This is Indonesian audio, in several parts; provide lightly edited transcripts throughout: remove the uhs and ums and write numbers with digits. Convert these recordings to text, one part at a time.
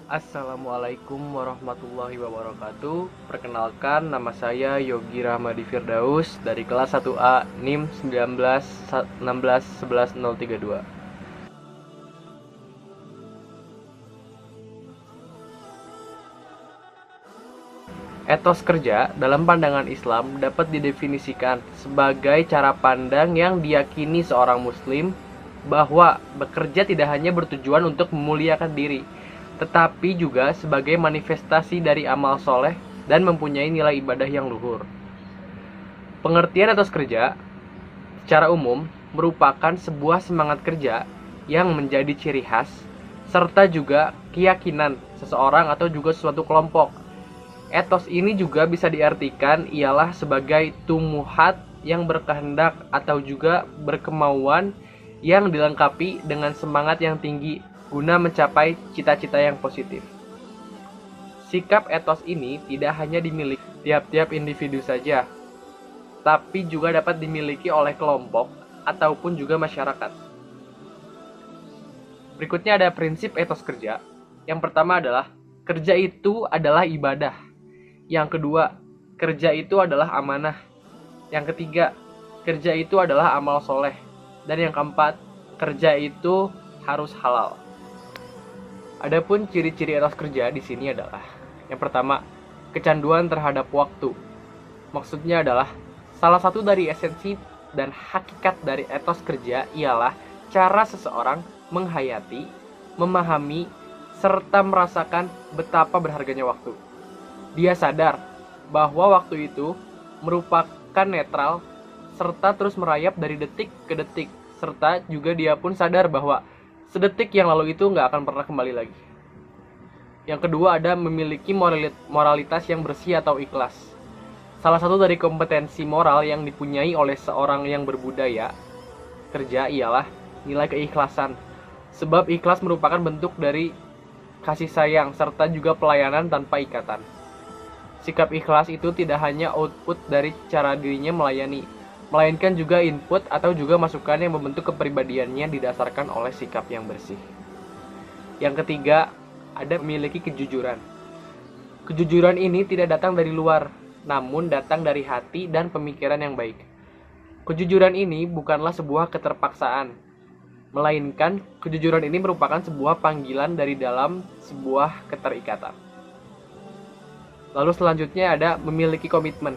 Assalamualaikum warahmatullahi wabarakatuh. Perkenalkan, nama saya Yogi Rahmadi Firdaus dari kelas 1A NIM 19 16 11 032. Etos kerja dalam pandangan Islam dapat didefinisikan sebagai cara pandang yang diyakini seorang muslim bahwa bekerja tidak hanya bertujuan untuk memuliakan diri, tetapi juga sebagai manifestasi dari amal soleh dan mempunyai nilai ibadah yang luhur. Pengertian etos kerja secara umum merupakan sebuah semangat kerja yang menjadi ciri khas serta juga keyakinan seseorang atau juga suatu kelompok. Etos ini juga bisa diartikan ialah sebagai tumuhat yang berkehendak atau juga berkemauan yang dilengkapi dengan semangat yang tinggi guna mencapai cita-cita yang positif. Sikap etos ini tidak hanya dimiliki tiap-tiap individu saja, tapi juga dapat dimiliki oleh kelompok ataupun juga masyarakat. Berikutnya ada prinsip etos kerja. Yang pertama adalah kerja itu adalah ibadah. Yang kedua, kerja itu adalah amanah. Yang ketiga, kerja itu adalah amal soleh. Dan yang keempat, kerja itu harus halal. Adapun ciri-ciri etos kerja di sini adalah yang pertama, kecanduan terhadap waktu. Maksudnya adalah salah satu dari esensi dan hakikat dari etos kerja ialah cara seseorang menghayati, memahami, serta merasakan betapa berharganya waktu. Dia sadar bahwa waktu itu merupakan netral serta terus merayap dari detik ke detik, serta juga dia pun sadar bahwa sedetik yang lalu itu nggak akan pernah kembali lagi. Yang kedua ada memiliki moralitas yang bersih atau ikhlas. Salah satu dari kompetensi moral yang dipunyai oleh seorang yang berbudaya kerja ialah nilai keikhlasan. Sebab ikhlas merupakan bentuk dari kasih sayang serta juga pelayanan tanpa ikatan. Sikap ikhlas itu tidak hanya output dari cara dirinya melayani, melainkan juga input atau juga masukan yang membentuk kepribadiannya didasarkan oleh sikap yang bersih. Yang ketiga, ada memiliki kejujuran. Kejujuran ini tidak datang dari luar, namun datang dari hati dan pemikiran yang baik. Kejujuran ini bukanlah sebuah keterpaksaan, melainkan kejujuran ini merupakan sebuah panggilan dari dalam sebuah keterikatan. Lalu selanjutnya ada memiliki komitmen.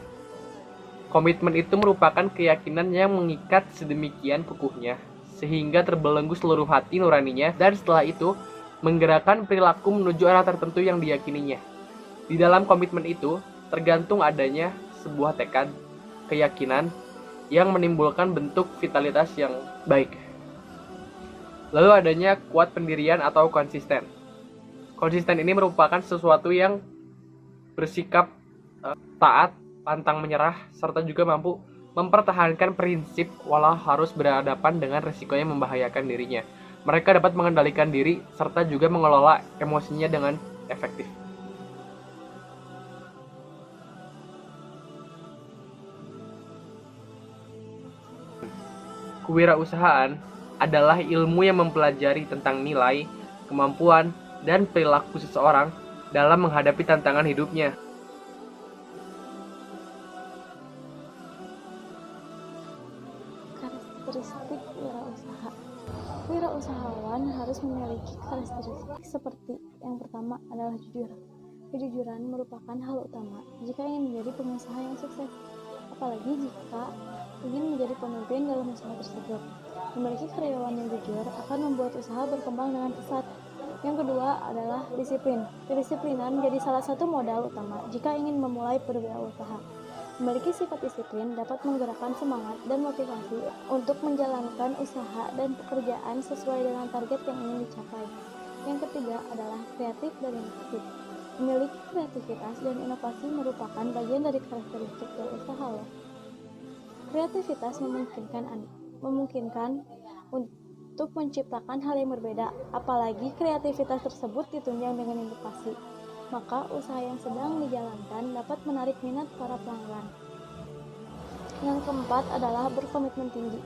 Komitmen itu merupakan keyakinan yang mengikat sedemikian kukuhnya, sehingga terbelenggu seluruh hati nuraninya dan setelah itu menggerakkan perilaku menuju arah tertentu yang diyakininya. Di dalam komitmen itu tergantung adanya sebuah tekad, keyakinan yang menimbulkan bentuk vitalitas yang baik. Lalu adanya kuat pendirian atau konsisten. Konsisten ini merupakan sesuatu yang bersikap taat, pantang menyerah, serta juga mampu mempertahankan prinsip walau harus berhadapan dengan risiko yang membahayakan dirinya. Mereka dapat mengendalikan diri serta juga mengelola emosinya dengan efektif. Kewirausahaan adalah ilmu yang mempelajari tentang nilai, kemampuan, dan perilaku seseorang dalam menghadapi tantangan hidupnya. Karakteristik wirausaha. Wirausahawan harus memiliki karakteristik seperti yang pertama adalah jujur. Kejujuran merupakan hal utama jika ingin menjadi pengusaha yang sukses, apalagi jika ingin menjadi pemimpin dalam usaha tersebut. Memiliki karyawan yang jujur akan membuat usaha berkembang dengan pesat. Yang kedua adalah disiplin. Kedisiplinan menjadi salah satu modal utama jika ingin memulai berwirausaha. Memiliki sifat disiplin dapat menggerakkan semangat dan motivasi untuk menjalankan usaha dan pekerjaan sesuai dengan target yang ingin dicapai. Yang ketiga adalah kreatif dan inovatif. Memiliki kreativitas dan inovasi merupakan bagian dari karakteristik berusaha. Kreativitas memungkinkan untuk menciptakan hal yang berbeda, apalagi kreativitas tersebut ditunjang dengan inovasi. Maka usaha yang sedang dijalankan dapat menarik minat para pelanggan. Yang keempat adalah berkomitmen tinggi.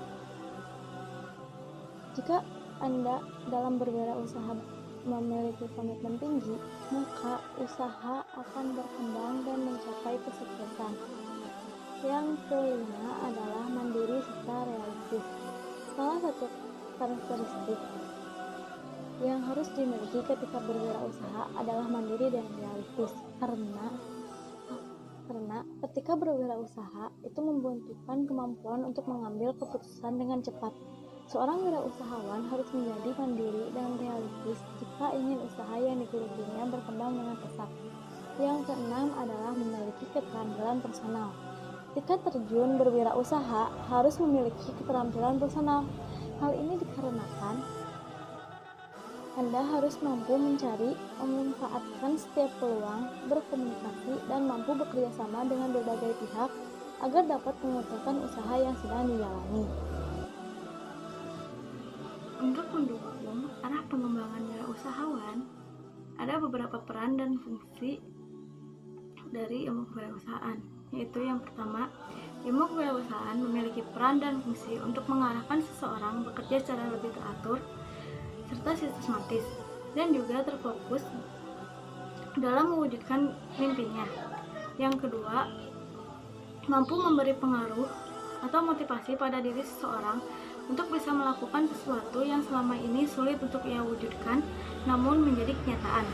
Jika Anda dalam berwirausaha memiliki komitmen tinggi, maka usaha akan berkembang dan mencapai kesuksesan. Yang kelima adalah mandiri serta realistis. Salah satu karakteristik yang harus dimiliki ketika berwirausaha adalah mandiri dan realistis, karena ketika berwirausaha itu membutuhkan kemampuan untuk mengambil keputusan dengan cepat. Seorang wirausahawan harus menjadi mandiri dan realistis jika ingin usaha yang digelutinya berkembang dengan pesat. Yang keenam adalah memiliki keterampilan personal. Ketika terjun berwirausaha harus memiliki keterampilan personal. Hal ini dikarenakan Anda harus mampu mencari, memanfaatkan setiap peluang, berkomunikasi, dan mampu bekerja sama dengan berbagai pihak agar dapat mengembangkan usaha yang sedang dijalani. Untuk mendukung arah pengembangan wirausahawan, ada beberapa peran dan fungsi dari ilmu kewirausahaan, yaitu yang pertama, ilmu kewirausahaan memiliki peran dan fungsi untuk mengarahkan seseorang bekerja secara lebih teratur serta sistematis dan juga terfokus dalam mewujudkan mimpinya. Yang kedua, mampu memberi pengaruh atau motivasi pada diri seseorang untuk bisa melakukan sesuatu yang selama ini sulit untuk ia wujudkan namun menjadi kenyataan.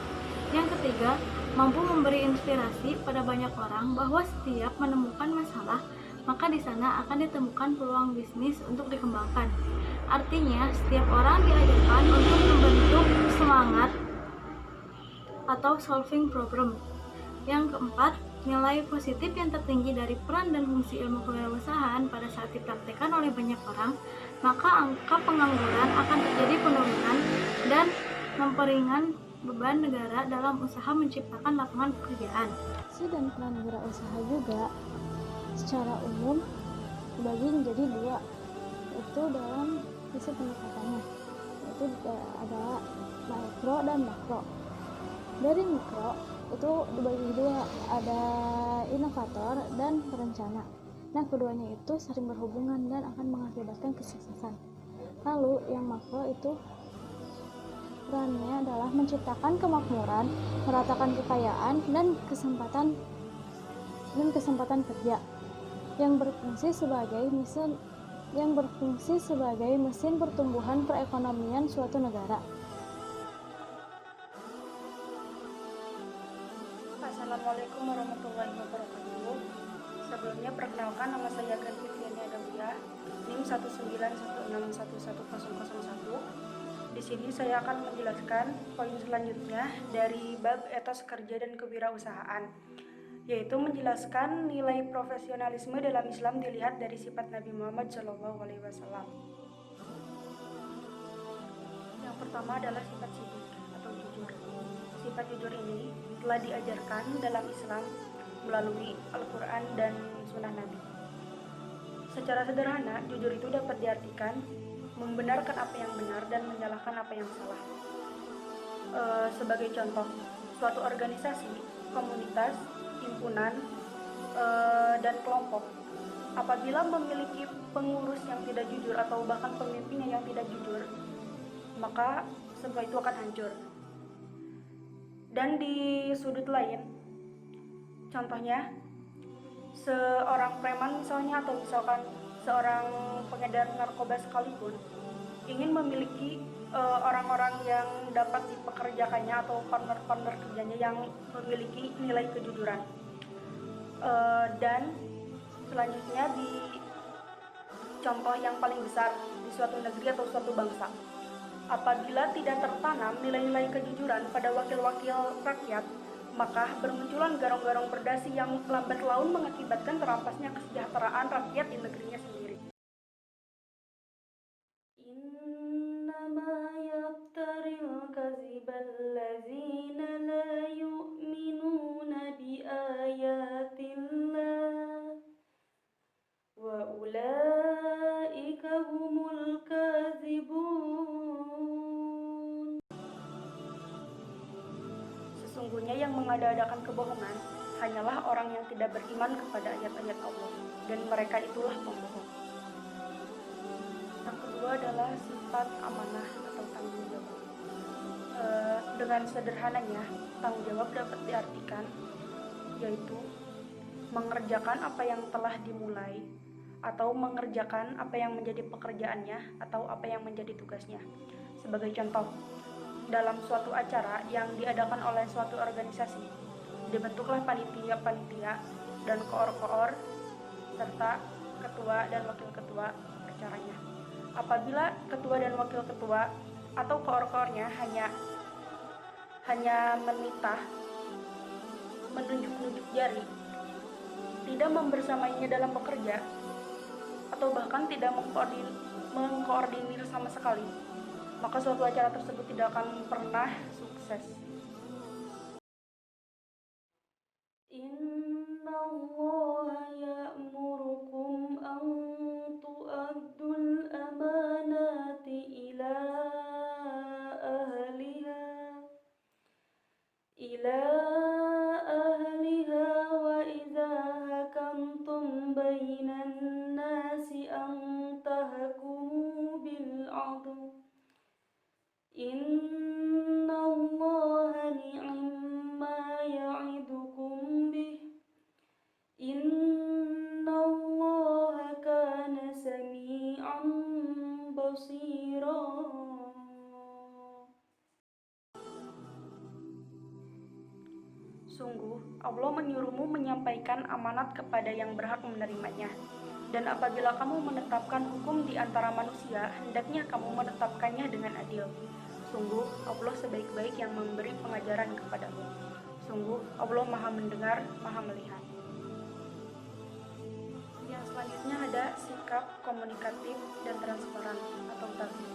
Yang ketiga, mampu memberi inspirasi pada banyak orang bahwa setiap menemukan masalah, maka di sana akan ditemukan peluang bisnis untuk dikembangkan. Artinya, setiap orang diajarkan untuk membentuk semangat atau solving problem. Yang keempat, nilai positif yang tertinggi dari peran dan fungsi ilmu kewirausahaan pada saat dipraktikkan oleh banyak orang, maka angka pengangguran akan terjadi penurunan dan memperingan beban negara dalam usaha menciptakan lapangan pekerjaan. Fungsi dan peran wirausaha juga secara umum dibagi menjadi dua, yaitu dalam sisi pendekatannya, yaitu ada mikro dan makro. Dari mikro itu dibagi dua, ada inovator dan perencana. Nah, keduanya itu saling berhubungan dan akan mengakibatkan kesuksesan. Lalu yang makro itu perannya adalah menciptakan kemakmuran, meratakan kekayaan dan kesempatan kerja yang berfungsi sebagai mesin pertumbuhan perekonomian suatu negara. Assalamualaikum warahmatullahi wabarakatuh. Sebelumnya perkenalkan, nama saya Ganti Fitriani Adawiyah, NIM 191611101. Di sini saya akan menjelaskan poin selanjutnya dari bab etos kerja dan kewirausahaan, yaitu menjelaskan nilai profesionalisme dalam Islam dilihat dari sifat Nabi Muhammad SAW. Yang pertama adalah sifat sidik atau jujur. Sifat jujur ini telah diajarkan dalam Islam melalui Al-Quran dan Sunnah Nabi. Secara sederhana, jujur itu dapat diartikan membenarkan apa yang benar dan menyalahkan apa yang salah. Sebagai contoh, suatu organisasi, komunitas, himpunan, dan kelompok apabila memiliki pengurus yang tidak jujur atau bahkan pemimpinnya yang tidak jujur, maka sebuah itu akan hancur. Dan di sudut lain, contohnya seorang preman misalnya, atau misalkan seorang pengedar narkoba sekalipun ingin memiliki orang-orang yang dapat dipekerjakannya atau partner-partner kerjanya yang memiliki nilai kejujuran. Dan selanjutnya di contoh yang paling besar di suatu negeri atau suatu bangsa, apabila tidak tertanam nilai-nilai kejujuran pada wakil-wakil rakyat, maka bermunculan garong-garong berdasi yang lambat laun mengakibatkan terampasnya kesejahteraan rakyat di negerinya sendiri. Innama yaftaril kazibal ladzina la yu'minuna bi ayatillah wa ulaika humul kazibun. Sesungguhnya yang mengada-adakan kebohongan hanyalah orang yang tidak beriman kepada ayat-ayat Allah, dan mereka itulah pembohong. Yang kedua adalah sifat amanah atau tanggung jawab. Dengan sederhananya, tanggung jawab dapat diartikan yaitu mengerjakan apa yang telah dimulai atau mengerjakan apa yang menjadi pekerjaannya atau apa yang menjadi tugasnya. Sebagai contoh, dalam suatu acara yang diadakan oleh suatu organisasi, dibentuklah panitia-panitia dan koor-koor serta ketua dan wakil ketua acaranya. Apabila ketua dan wakil ketua atau koor-koornya hanya menitah, menunjuk-nunjuk jari, tidak membersamainya dalam bekerja, atau bahkan tidak mengkoordinir sama sekali, maka suatu acara tersebut tidak akan pernah sukses. Inna Allah ya'murukum an tu'addul amanati ila ahliha wa idza hakamtum bainan nasi an tahkumu bil 'adl. Inna Allaha ni'ma ya'idukum bih. Inna Allaha kana sami'an basira. Sungguh, Allah menyuruhmu menyampaikan amanat kepada yang berhak menerimanya. Dan apabila kamu menetapkan hukum di antara manusia, hendaknya kamu menetapkannya dengan adil. Sungguh, Allah sebaik-baik yang memberi pengajaran kepadamu. Sungguh, Allah Maha mendengar, Maha melihat. Yang selanjutnya ada sikap komunikatif dan transparan atau tadi.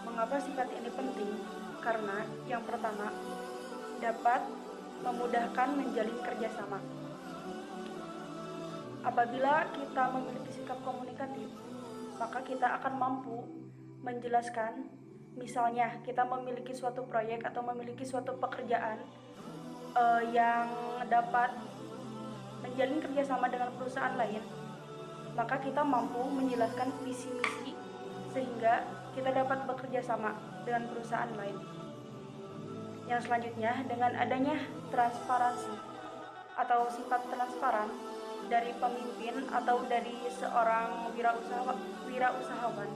Mengapa sifat ini penting? Karena yang pertama, dapat memudahkan menjalin kerjasama. Apabila kita memiliki sikap komunikatif, maka kita akan mampu menjelaskan, misalnya kita memiliki suatu proyek atau memiliki suatu pekerjaan yang dapat menjalin kerjasama dengan perusahaan lain, maka kita mampu menjelaskan visi misi sehingga kita dapat bekerja sama dengan perusahaan lain. Yang selanjutnya, dengan adanya transparansi atau sifat transparan dari pemimpin atau dari seorang wirausahawan,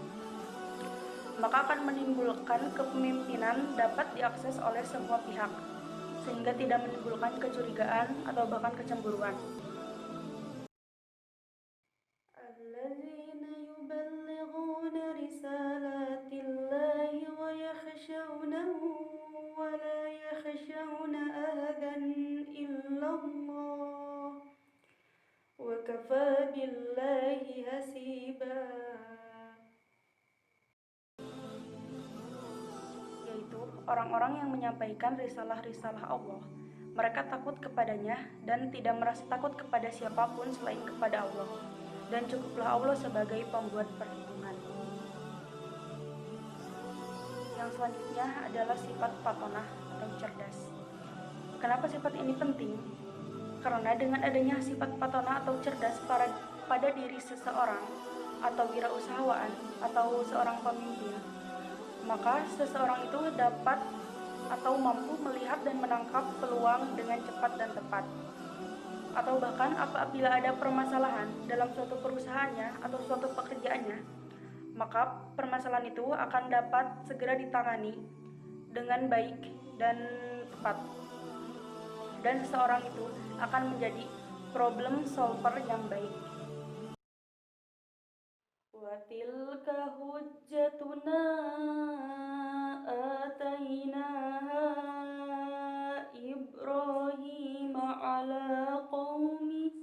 maka akan menimbulkan kepemimpinan dapat diakses oleh semua pihak, sehingga tidak menimbulkan kecurigaan atau bahkan kecemburuan. Alladzina yuballighuna risalatillahi wa yakhshawnahu wa la yakhshawna ahadan illallah wa kafa billahi hasiba. Yaitu orang-orang yang menyampaikan risalah-risalah Allah. Mereka takut kepadanya dan tidak merasa takut kepada siapapun selain kepada Allah. Dan cukuplah Allah sebagai pembuat perhitungan. Yang selanjutnya adalah sifat patonah atau cerdas. Kenapa sifat ini penting? Karena dengan adanya sifat patonah atau cerdas pada diri seseorang atau wirausahawan atau seorang pemimpin, maka seseorang itu dapat atau mampu melihat dan menangkap peluang dengan cepat dan tepat. Atau bahkan apabila ada permasalahan dalam suatu perusahaannya atau suatu pekerjaannya, maka permasalahan itu akan dapat segera ditangani dengan baik dan tepat. Dan seseorang itu akan menjadi problem solver yang baik. Wa tilka hujjatuna atainaha Ibrahim ala qaumi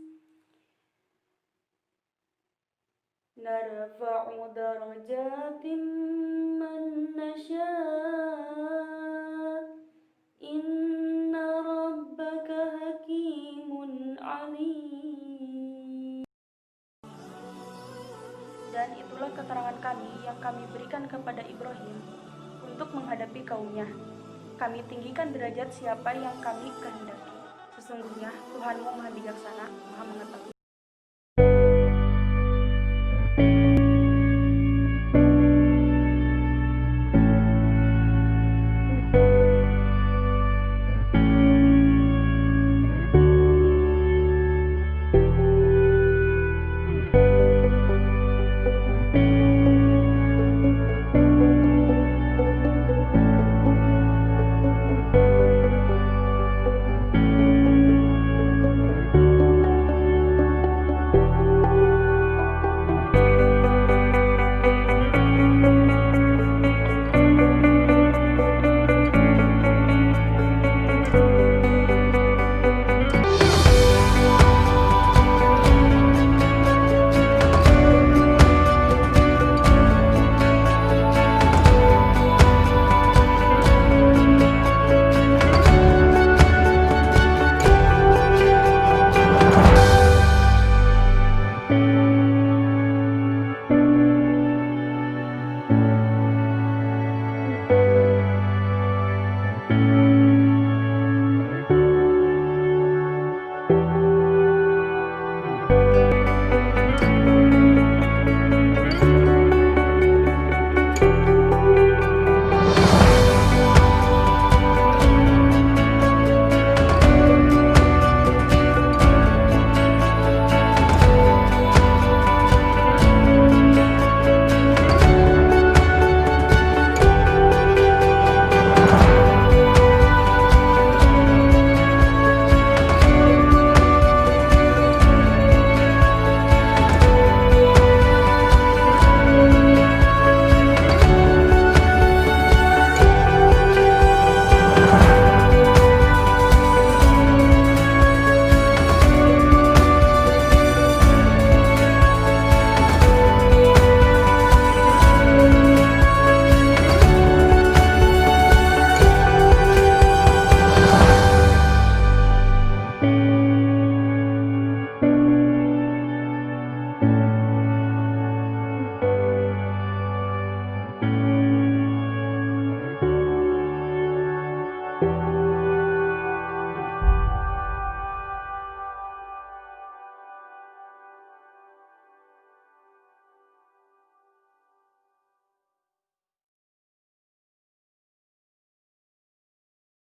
narfa'u darajatin man nasha inna rabbaka hakimun alim. Dan itulah keterangan kami yang kami berikan kepada Ibrahim untuk menghadapi kaumnya. Kami tinggikan derajat siapa yang kami kehendaki. Sesungguhnya Tuhanmu Maha Bijaksana, Maha Mengetahui.